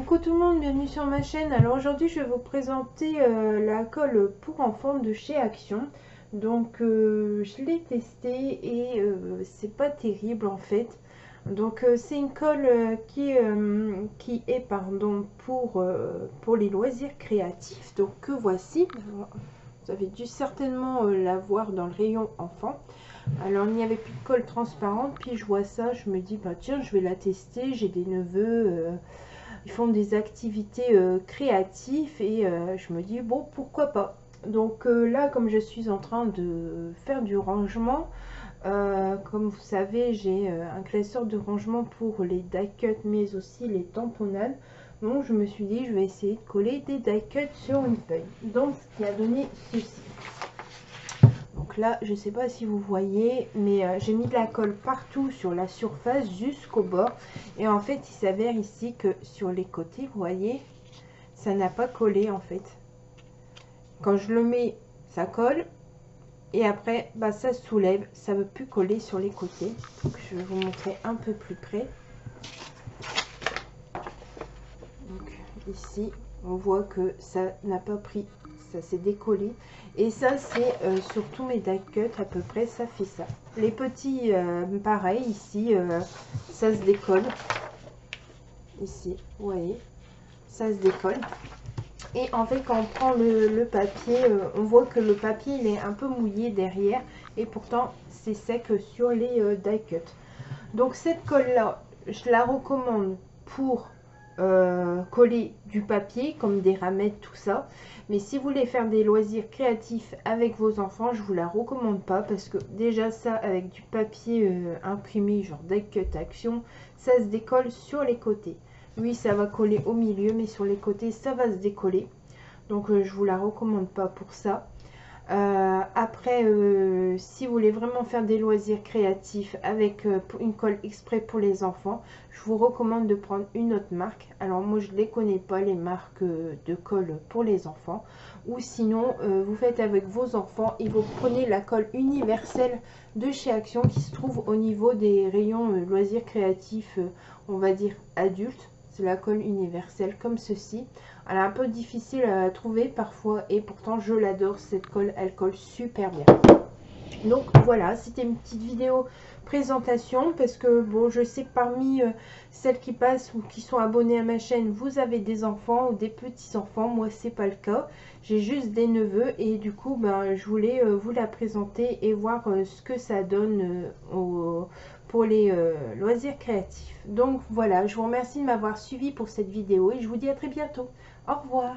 Coucou tout le monde, bienvenue sur ma chaîne. Alors aujourd'hui je vais vous présenter la colle pour enfants de chez Action. Donc je l'ai testé et c'est pas terrible en fait. Donc c'est une colle qui est pour les loisirs créatifs. Donc que voici. Vous avez dû certainement la voir dans le rayon enfant. Alors il n'y avait plus de colle transparente, puis je vois ça, je me dis bah tiens je vais la tester, j'ai des neveux, ils font des activités créatives et je me dis bon pourquoi pas. Donc là comme je suis en train de faire du rangement, comme vous savez j'ai un classeur de rangement pour les die cuts mais aussi les tamponnades. Donc je me suis dit je vais essayer de coller des die cuts sur une feuille. Donc ce qui a donné ceci. Donc là, je ne sais pas si vous voyez, mais j'ai mis de la colle partout sur la surface jusqu'au bord. Et en fait, il s'avère ici que sur les côtés, vous voyez, ça n'a pas collé en fait. Quand je le mets, ça colle. Et après, bah, ça se soulève. Ça ne veut plus coller sur les côtés. Donc, je vais vous montrer un peu plus près. Donc ici, on voit que ça n'a pas pris. Ça s'est décollé et ça c'est sur tous mes die cuts à peu près ça fait ça. Les petits pareil ici ça se décolle ici, vous voyez, ça se décolle. Et en fait quand on prend le papier on voit que le papier il est un peu mouillé derrière et pourtant c'est sec sur les die cuts. Donc cette colle là je la recommande pour coller du papier comme des ramettes, tout ça. Mais si vous voulez faire des loisirs créatifs avec vos enfants, je vous la recommande pas parce que déjà ça avec du papier imprimé genre die cut Action, ça se décolle sur les côtés. Oui, ça va coller au milieu mais sur les côtés ça va se décoller. Donc je vous la recommande pas pour ça. Après, si vous voulez vraiment faire des loisirs créatifs avec une colle exprès pour les enfants, je vous recommande de prendre une autre marque. Alors moi je ne les connais pas les marques de colle pour les enfants. Ou sinon vous faites avec vos enfants et vous prenez la colle universelle de chez Action qui se trouve au niveau des rayons loisirs créatifs, on va dire adultes. C'est la colle universelle comme ceci. Elle est un peu difficile à trouver parfois et pourtant je l'adore cette colle, elle colle super bien. Donc voilà, c'était une petite vidéo présentation parce que bon, je sais que parmi celles qui passent ou qui sont abonnées à ma chaîne, vous avez des enfants ou des petits enfants. Moi c'est pas le cas, j'ai juste des neveux et du coup ben, je voulais vous la présenter et voir ce que ça donne pour les loisirs créatifs. Donc voilà, je vous remercie de m'avoir suivi pour cette vidéo et je vous dis à très bientôt. Au revoir.